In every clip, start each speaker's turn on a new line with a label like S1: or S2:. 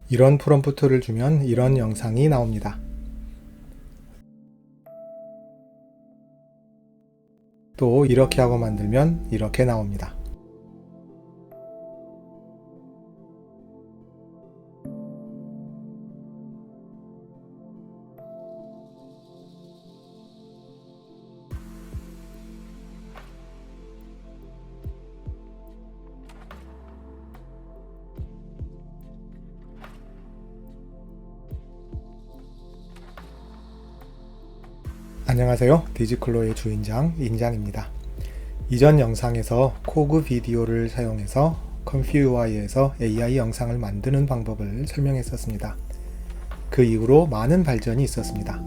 S1: 이런 프롬프트를 주면 이런 영상이 나옵니다. 또 이렇게 하고 만들면 이렇게 나옵니다. 안녕하세요. 디지클로의 주인장 인장입니다. 이전 영상에서 코그 비디오를 사용해서 컴퓨UI에서 AI 영상을 만드는 방법을 설명했었습니다. 그 이후로 많은 발전이 있었습니다.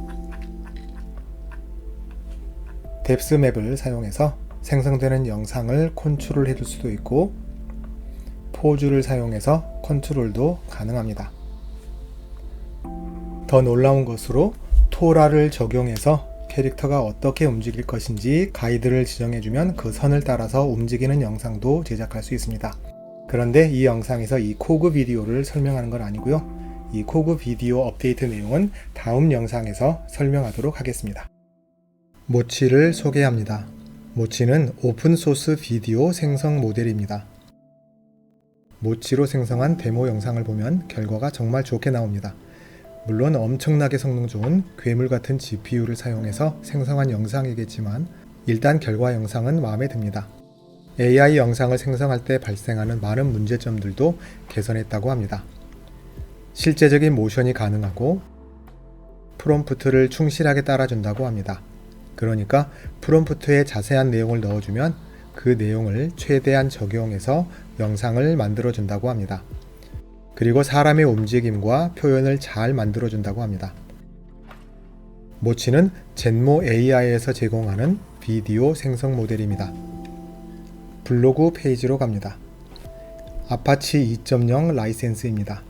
S1: 뎁스맵을 사용해서 생성되는 영상을 컨트롤 해줄 수도 있고 포즈를 사용해서 컨트롤도 가능합니다. 더 놀라운 것으로 토라를 적용해서 캐릭터가 어떻게 움직일 것인지 가이드를 지정해주면 그 선을 따라서 움직이는 영상도 제작할 수 있습니다. 그런데 이 영상에서 이 코그 비디오를 설명하는 건 아니고요. 이 코그 비디오 업데이트 내용은 다음 영상에서 설명하도록 하겠습니다. 모치를 소개합니다. 모치는 오픈소스 비디오 생성 모델입니다. 모치로 생성한 데모 영상을 보면 결과가 정말 좋게 나옵니다. 물론 엄청나게 성능 좋은 괴물 같은 GPU를 사용해서 생성한 영상이겠지만 일단 결과 영상은 마음에 듭니다. AI 영상을 생성할 때 발생하는 많은 문제점들도 개선했다고 합니다. 실제적인 모션이 가능하고 프롬프트를 충실하게 따라준다고 합니다. 그러니까 프롬프트에 자세한 내용을 넣어주면 그 내용을 최대한 적용해서 영상을 만들어준다고 합니다. 그리고 사람의 움직임과 표현을 잘 만들어준다고 합니다. 모치는 젠모 AI에서 제공하는 비디오 생성 모델입니다. 블로그 페이지로 갑니다. 아파치 2.0 라이센스입니다.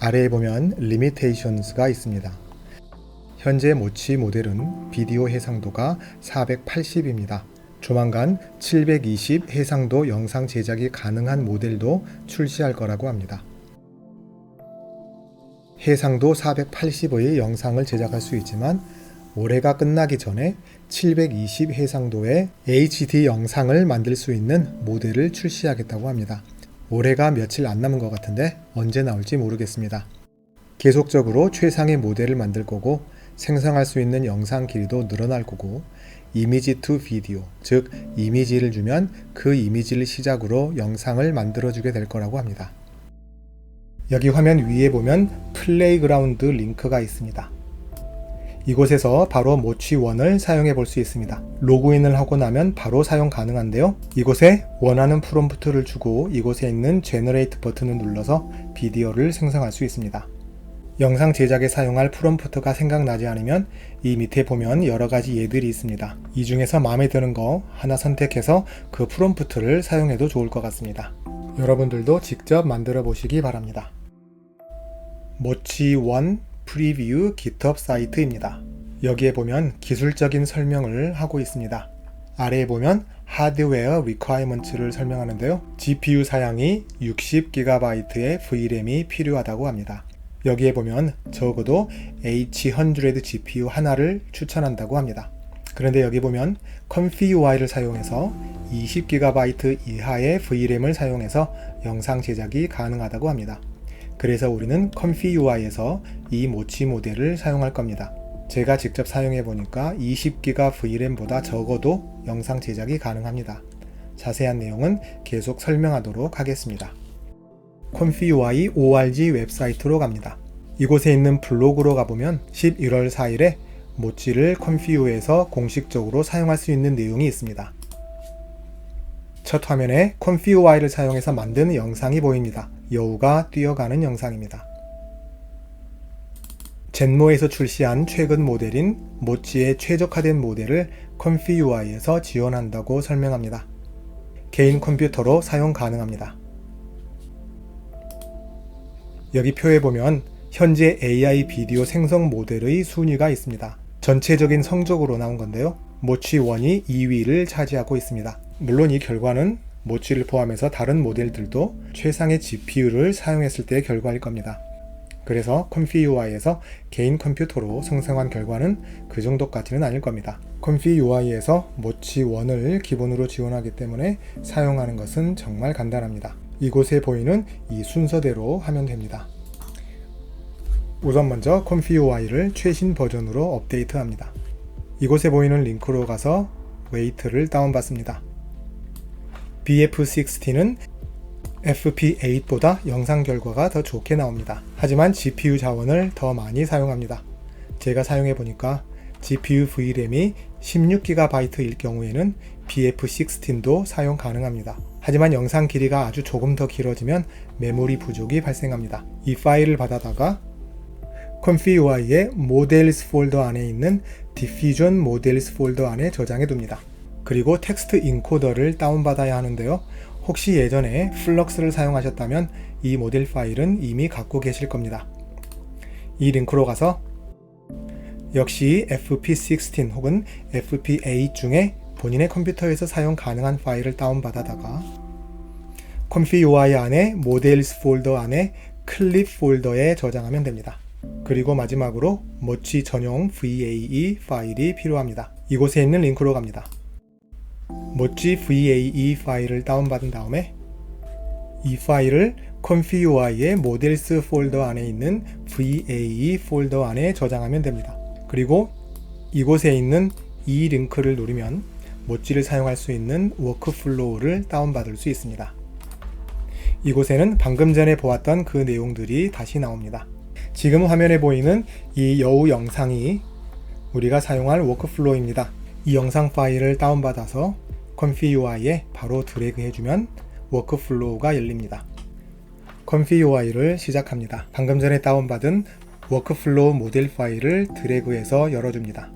S1: 아래에 보면 리미테이션스가 있습니다. 현재 모치 모델은 비디오 해상도가 480입니다. 조만간 720 해상도 영상 제작이 가능한 모델도 출시할 거라고 합니다. 해상도 480의 영상을 제작할 수 있지만 올해가 끝나기 전에 720 해상도의 HD 영상을 만들 수 있는 모델을 출시하겠다고 합니다. 올해가 며칠 안 남은 것 같은데 언제 나올지 모르겠습니다. 계속적으로 최상의 모델을 만들 거고 생성할 수 있는 영상 길이도 늘어날 거고 이미지 투 비디오, 즉 이미지를 주면 그 이미지를 시작으로 영상을 만들어주게 될 거라고 합니다. 여기 화면 위에 보면 플레이그라운드 링크가 있습니다. 이곳에서 바로 모치1을 사용해 볼 수 있습니다. 로그인을 하고 나면 바로 사용 가능한데요. 이곳에 원하는 프롬프트를 주고 이곳에 있는 제너레이트 버튼을 눌러서 비디오를 생성할 수 있습니다. 영상 제작에 사용할 프롬프트가 생각나지 않으면 이 밑에 보면 여러가지 예들이 있습니다. 이 중에서 마음에 드는 거 하나 선택해서 그 프롬프트를 사용해도 좋을 것 같습니다. 여러분들도 직접 만들어 보시기 바랍니다. 모치1 프리뷰 GitHub 사이트입니다. 여기에 보면 기술적인 설명을 하고 있습니다. 아래에 보면 하드웨어 리퀘어먼트를 설명하는데요. GPU 사양이 60GB의 VRAM이 필요하다고 합니다. 여기에 보면 적어도 H100 GPU 하나를 추천한다고 합니다. 그런데 여기 보면 컴퓨UI를 사용해서 20GB 이하의 VRAM을 사용해서 영상 제작이 가능하다고 합니다. 그래서 우리는 컴퓨UI에서 이 모치 모델을 사용할 겁니다. 제가 직접 사용해 보니까 20GB VRAM보다 적어도 영상 제작이 가능합니다. 자세한 내용은 계속 설명하도록 하겠습니다. 컴퓨UI org 웹사이트로 갑니다. 이곳에 있는 블로그로 가보면 11월 4일에 모치를 컴퓨에서 공식적으로 사용할 수 있는 내용이 있습니다. 첫 화면에 컴퓨UI를 사용해서 만든 영상이 보입니다. 여우가 뛰어가는 영상입니다. 젠모에서 출시한 최근 모델인 모치의 최적화된 모델을 컴퓨UI에서 지원한다고 설명합니다. 개인 컴퓨터로 사용 가능합니다. 여기 표에 보면 현재 AI 비디오 생성 모델의 순위가 있습니다. 전체적인 성적으로 나온 건데요. 모치1이 2위를 차지하고 있습니다. 물론 이 결과는 모찌를 포함해서 다른 모델들도 최상의 GPU를 사용했을 때의 결과일 겁니다. 그래서 컴피UI에서 개인 컴퓨터로 생성한 결과는 그 정도까지는 아닐 겁니다. 컴피UI에서 모찌 1을 기본으로 지원하기 때문에 사용하는 것은 정말 간단합니다. 이곳에 보이는 이 순서대로 하면 됩니다. 우선 먼저 컴피UI를 최신 버전으로 업데이트합니다. 이곳에 보이는 링크로 가서 웨이트를 다운받습니다. BF16은 FP8보다 영상 결과가 더 좋게 나옵니다. 하지만 GPU 자원을 더 많이 사용합니다. 제가 사용해 보니까 GPU VRAM이 16GB일 경우에는 BF16도 사용 가능합니다. 하지만 영상 길이가 아주 조금 더 길어지면 메모리 부족이 발생합니다. 이 파일을 받아다가 컴피UI의 모델스 폴더 안에 있는 Diffusion 모델스 폴더 안에 저장해 둡니다. 그리고 텍스트 인코더를 다운받아야 하는데요. 혹시 예전에 플럭스를 사용하셨다면 이 모델 파일은 이미 갖고 계실 겁니다. 이 링크로 가서 역시 FP16 혹은 FP8 중에 본인의 컴퓨터에서 사용 가능한 파일을 다운받아다가 컴피UI 안에 모델스 폴더 안에 클립 폴더에 저장하면 됩니다. 그리고 마지막으로 모찌 전용 VAE 파일이 필요합니다. 이곳에 있는 링크로 갑니다. 모찌 VAE 파일을 다운받은 다음에 이 파일을 컴피UI의 모델스 폴더 안에 있는 VAE 폴더 안에 저장하면 됩니다. 그리고 이곳에 있는 이 링크를 누르면 모찌를 사용할 수 있는 워크플로우를 다운받을 수 있습니다. 이곳에는 방금 전에 보았던 그 내용들이 다시 나옵니다. 지금 화면에 보이는 이 여우 영상이 우리가 사용할 워크플로우입니다. 이 영상 파일을 다운받아서 컴피UI에 바로 드래그 해주면 워크플로우가 열립니다. 컴피UI를 시작합니다. 방금 전에 다운받은 워크플로우 모델 파일을 드래그해서 열어줍니다.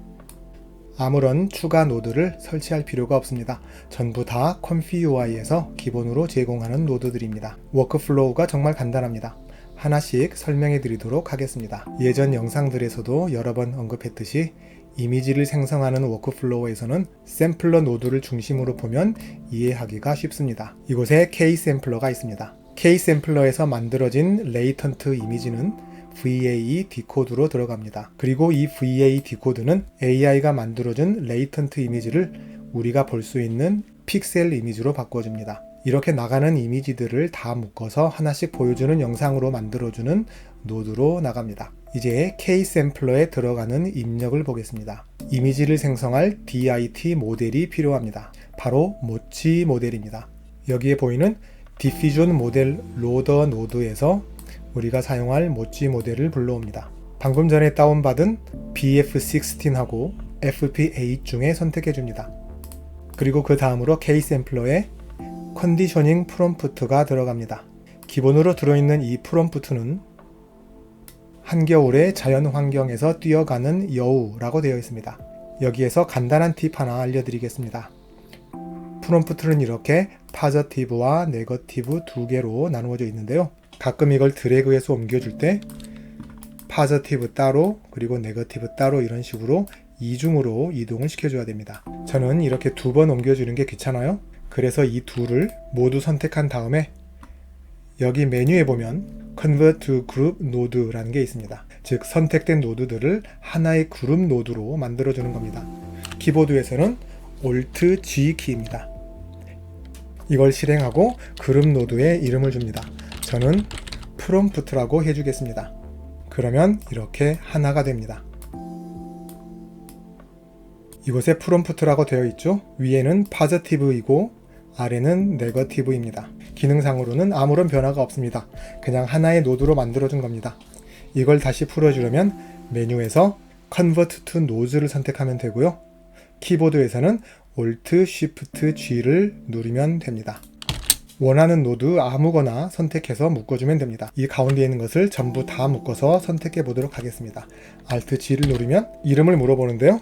S1: 아무런 추가 노드를 설치할 필요가 없습니다. 전부 다 컴피UI에서 기본으로 제공하는 노드들입니다. 워크플로우가 정말 간단합니다. 하나씩 설명해 드리도록 하겠습니다. 예전 영상들에서도 여러 번 언급했듯이 이미지를 생성하는 워크플로우에서는 샘플러 노드를 중심으로 보면 이해하기가 쉽습니다. 이곳에 K샘플러가 있습니다. K샘플러에서 만들어진 레이턴트 이미지는 VAE 디코드로 들어갑니다. 그리고 이 VAE 디코드는 AI가 만들어준 레이턴트 이미지를 우리가 볼 수 있는 픽셀 이미지로 바꿔줍니다. 이렇게 나가는 이미지들을 다 묶어서 하나씩 보여주는 영상으로 만들어주는 노드로 나갑니다. 이제 K샘플러에 들어가는 입력을 보겠습니다. 이미지를 생성할 DIT 모델이 필요합니다. 바로 모찌 모델입니다. 여기에 보이는 Diffusion 모델 로더 노드에서 우리가 사용할 모찌 모델을 불러옵니다. 방금 전에 다운받은 BF16하고 FP8 중에 선택해 줍니다. 그리고 그 다음으로 K샘플러에 컨디셔닝 프롬프트가 들어갑니다. 기본으로 들어있는 이 프롬프트는 한겨울의 자연 환경에서 뛰어가는 여우라고 되어 있습니다. 여기에서 간단한 팁 하나 알려드리겠습니다. 프롬프트는 이렇게 파저티브와 네거티브 두 개로 나누어져 있는데요. 가끔 이걸 드래그해서 옮겨줄 때 파저티브 따로 그리고 네거티브 따로 이런 식으로 이중으로 이동을 시켜줘야 됩니다. 저는 이렇게 두 번 옮겨주는 게 귀찮아요. 그래서 이 둘을 모두 선택한 다음에 여기 메뉴에 보면 Convert to Group Node라는 게 있습니다. 즉 선택된 노드들을 하나의 그룹 노드로 만들어주는 겁니다. 키보드에서는 Alt G 키입니다. 이걸 실행하고 그룹 노드에 이름을 줍니다. 저는 프롬프트라고 해주겠습니다. 그러면 이렇게 하나가 됩니다. 이곳에 프롬프트라고 되어 있죠. 위에는 파저티브이고 아래는 네거티브입니다. 기능상으로는 아무런 변화가 없습니다. 그냥 하나의 노드로 만들어준 겁니다. 이걸 다시 풀어주려면 메뉴에서 Convert to Node를 선택하면 되고요. 키보드에서는 Alt Shift G를 누르면 됩니다. 원하는 노드 아무거나 선택해서 묶어주면 됩니다. 이 가운데 있는 것을 전부 다 묶어서 선택해 보도록 하겠습니다. Alt G를 누르면 이름을 물어보는데요.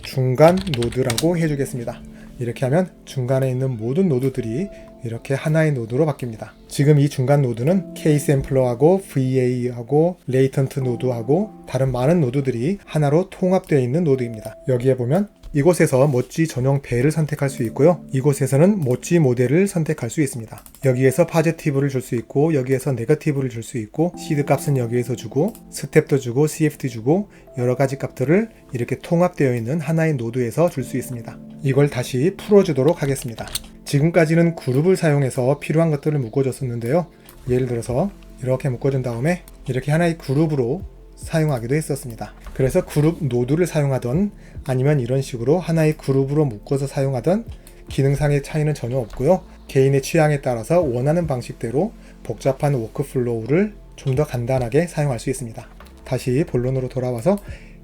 S1: 중간 노드라고 해주겠습니다. 이렇게 하면 중간에 있는 모든 노드들이 이렇게 하나의 노드로 바뀝니다. 지금 이 중간 노드는 K샘플러하고 VA하고 레이턴트 노드하고 다른 많은 노드들이 하나로 통합되어 있는 노드입니다. 여기에 보면 이곳에서 모찌 전용 배를 선택할 수 있고요. 이곳에서는 모찌 모델을 선택할 수 있습니다. 여기에서 파지티브를 줄 수 있고 여기에서 네거티브를 줄 수 있고 시드 값은 여기에서 주고 스텝도 주고 CFD 주고 여러가지 값들을 이렇게 통합되어 있는 하나의 노드에서 줄 수 있습니다. 이걸 다시 풀어주도록 하겠습니다. 지금까지는 그룹을 사용해서 필요한 것들을 묶어줬었는데요. 예를 들어서 이렇게 묶어준 다음에 이렇게 하나의 그룹으로 사용하기도 했었습니다. 그래서 그룹 노드를 사용하던 아니면 이런 식으로 하나의 그룹으로 묶어서 사용하던 기능상의 차이는 전혀 없고요. 개인의 취향에 따라서 원하는 방식대로 복잡한 워크플로우를 좀 더 간단하게 사용할 수 있습니다. 다시 본론으로 돌아와서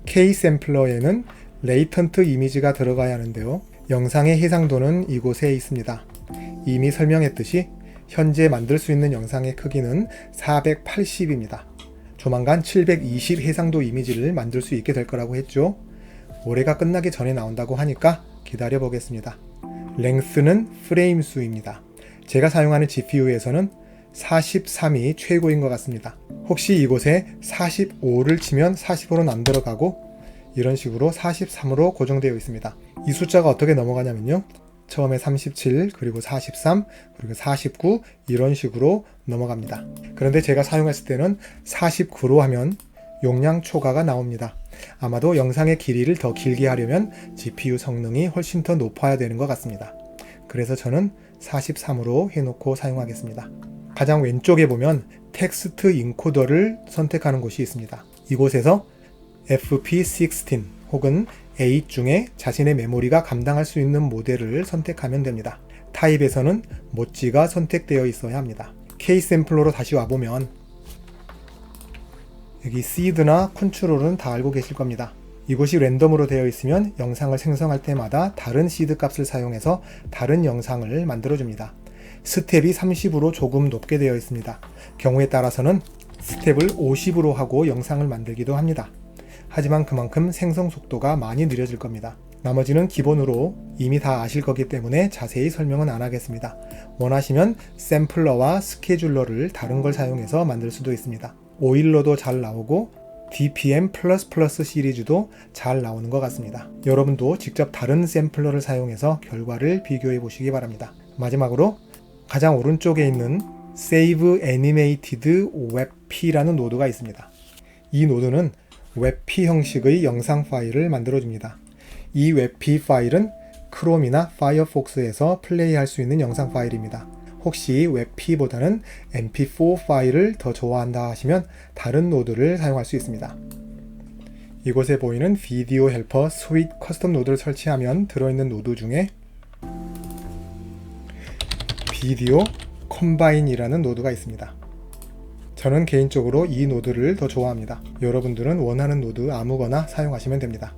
S1: K샘플러에는 레이턴트 이미지가 들어가야 하는데요. 영상의 해상도는 이곳에 있습니다. 이미 설명했듯이 현재 만들 수 있는 영상의 크기는 480입니다. 조만간 720 해상도 이미지를 만들 수 있게 될 거라고 했죠. 올해가 끝나기 전에 나온다고 하니까 기다려 보겠습니다. 랭스는 프레임 수입니다. 제가 사용하는 GPU에서는 43이 최고인 것 같습니다. 혹시 이곳에 45를 치면 45는 안 들어가고 이런 식으로 43으로 고정되어 있습니다. 이 숫자가 어떻게 넘어가냐면요. 처음에 37, 그리고 43, 그리고 49 이런 식으로 넘어갑니다. 그런데 제가 사용했을 때는 49로 하면 용량 초과가 나옵니다. 아마도 영상의 길이를 더 길게 하려면 GPU 성능이 훨씬 더 높아야 되는 것 같습니다. 그래서 저는 43으로 해놓고 사용하겠습니다. 가장 왼쪽에 보면 텍스트 인코더를 선택하는 곳이 있습니다. 이곳에서 FP16 혹은 8 중에 자신의 메모리가 감당할 수 있는 모델을 선택하면 됩니다. 타입에서는 모찌가 선택되어 있어야 합니다. K샘플러로 다시 와보면 여기 시드나 컨트롤은 다 알고 계실 겁니다. 이곳이 랜덤으로 되어 있으면 영상을 생성할 때마다 다른 시드 값을 사용해서 다른 영상을 만들어줍니다. 스텝이 30으로 조금 높게 되어 있습니다. 경우에 따라서는 스텝을 50으로 하고 영상을 만들기도 합니다. 하지만 그만큼 생성 속도가 많이 느려질 겁니다. 나머지는 기본으로 이미 다 아실 거기 때문에 자세히 설명은 안 하겠습니다. 원하시면 샘플러와 스케줄러를 다른 걸 사용해서 만들 수도 있습니다. 오일러도 잘 나오고 DPM++ 시리즈도 잘 나오는 것 같습니다. 여러분도 직접 다른 샘플러를 사용해서 결과를 비교해 보시기 바랍니다. 마지막으로 가장 오른쪽에 있는 Save Animated WebP라는 노드가 있습니다. 이 노드는 WebP 형식의 영상 파일을 만들어줍니다. 이 WebP 파일은 크롬이나 파이어폭스에서 플레이할 수 있는 영상 파일입니다. 혹시 WebP보다는 MP4 파일을 더 좋아한다 하시면 다른 노드를 사용할 수 있습니다. 이곳에 보이는 비디오 헬퍼 스윗 커스텀 노드를 설치하면 들어있는 노드 중에 비디오 컴바인이라는 노드가 있습니다. 저는 개인적으로 이 노드를 더 좋아합니다. 여러분들은 원하는 노드 아무거나 사용하시면 됩니다.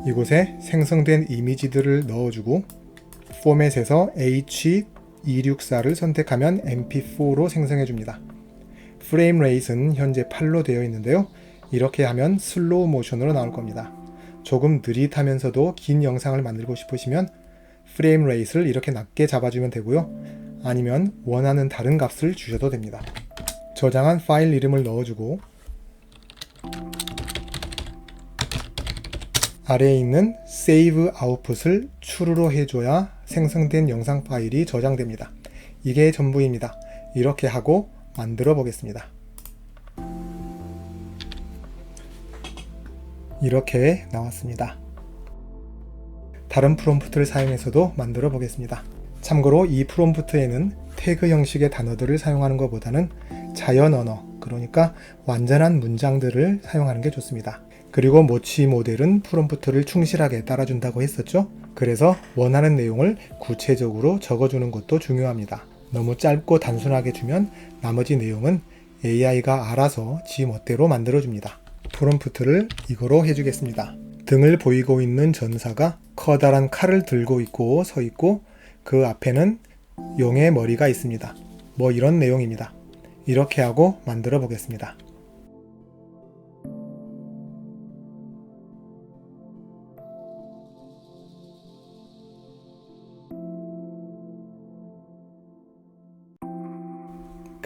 S1: 이곳에 생성된 이미지들을 넣어주고 포맷에서 H264를 선택하면 MP4로 생성해줍니다. 프레임 레이트는 현재 8로 되어 있는데요. 이렇게 하면 슬로우 모션으로 나올 겁니다. 조금 느릿하면서도 긴 영상을 만들고 싶으시면 프레임 레이트를 이렇게 낮게 잡아주면 되고요. 아니면 원하는 다른 값을 주셔도 됩니다. 저장한 파일 이름을 넣어주고 아래에 있는 Save Output을 true로 해줘야 생성된 영상 파일이 저장됩니다. 이게 전부입니다. 이렇게 하고 만들어 보겠습니다. 이렇게 나왔습니다. 다른 프롬프트를 사용해서도 만들어 보겠습니다. 참고로 이 프롬프트에는 태그 형식의 단어들을 사용하는 것보다는 자연 언어, 그러니까 완전한 문장들을 사용하는 게 좋습니다. 그리고 모치 모델은 프롬프트를 충실하게 따라준다고 했었죠. 그래서 원하는 내용을 구체적으로 적어주는 것도 중요합니다. 너무 짧고 단순하게 주면 나머지 내용은 AI가 알아서 지 멋대로 만들어줍니다. 프롬프트를 이거로 해주겠습니다. 등을 보이고 있는 전사가 커다란 칼을 들고 있고 서 있고 그 앞에는 용의 머리가 있습니다. 뭐 이런 내용입니다. 이렇게 하고 만들어 보겠습니다.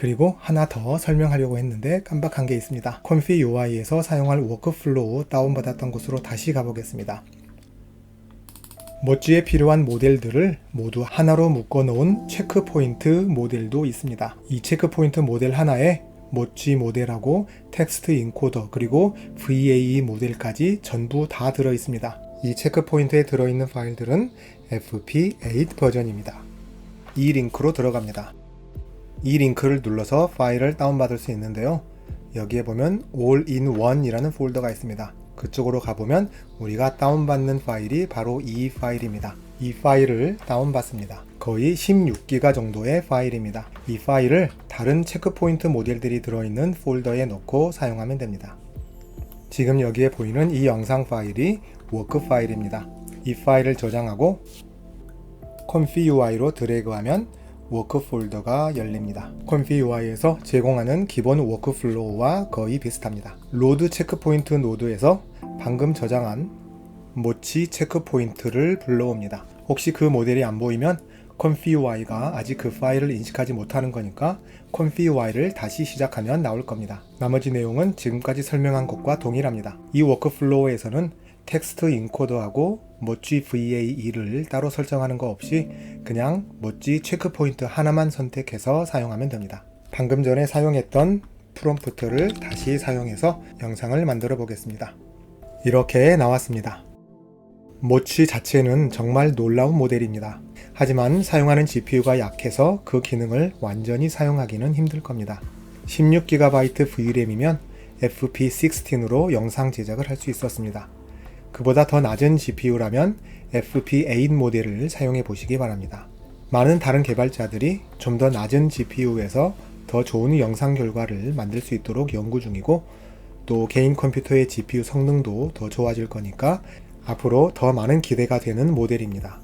S1: 그리고 하나 더 설명하려고 했는데 깜빡한 게 있습니다. 컴피 UI에서 사용할 워크플로우 다운받았던 곳으로 다시 가보겠습니다. 모찌에 필요한 모델들을 모두 하나로 묶어 놓은 체크포인트 모델도 있습니다. 이 체크포인트 모델 하나에 모찌 모델하고 텍스트 인코더 그리고 VAE 모델까지 전부 다 들어 있습니다. 이 체크포인트에 들어있는 파일들은 FP8 버전입니다. 이 링크로 들어갑니다. 이 링크를 눌러서 파일을 다운받을 수 있는데요. 여기에 보면 All-in-One이라는 폴더가 있습니다. 그쪽으로 가보면 우리가 다운받는 파일이 바로 이 파일입니다. 이 파일을 다운받습니다. 거의 16기가 정도의 파일입니다. 이 파일을 다른 체크포인트 모델들이 들어있는 폴더에 넣고 사용하면 됩니다. 지금 여기에 보이는 이 영상 파일이 워크 파일입니다. 이 파일을 저장하고 컴피 UI로 드래그하면 워크 폴더가 열립니다. 컴피 UI에서 제공하는 기본 워크플로우와 거의 비슷합니다. 로드 체크포인트 노드에서 방금 저장한 모찌 체크포인트를 불러옵니다. 혹시 그 모델이 안 보이면 컴피 UI가 아직 그 파일을 인식하지 못하는 거니까 컴피 UI를 다시 시작하면 나올 겁니다. 나머지 내용은 지금까지 설명한 것과 동일합니다. 이 워크플로우에서는 텍스트 인코더하고 모찌 VAE를 따로 설정하는 거 없이 그냥 모찌 체크포인트 하나만 선택해서 사용하면 됩니다. 방금 전에 사용했던 프롬프트를 다시 사용해서 영상을 만들어 보겠습니다. 이렇게 나왔습니다. 모찌 자체는 정말 놀라운 모델입니다. 하지만 사용하는 GPU가 약해서 그 기능을 완전히 사용하기는 힘들 겁니다. 16GB VRAM이면 FP16으로 영상 제작을 할 수 있었습니다. 그보다 더 낮은 GPU라면 FP8 모델을 사용해 보시기 바랍니다. 많은 다른 개발자들이 좀 더 낮은 GPU에서 더 좋은 영상 결과를 만들 수 있도록 연구 중이고 또 개인 컴퓨터의 GPU 성능도 더 좋아질 거니까 앞으로 더 많은 기대가 되는 모델입니다.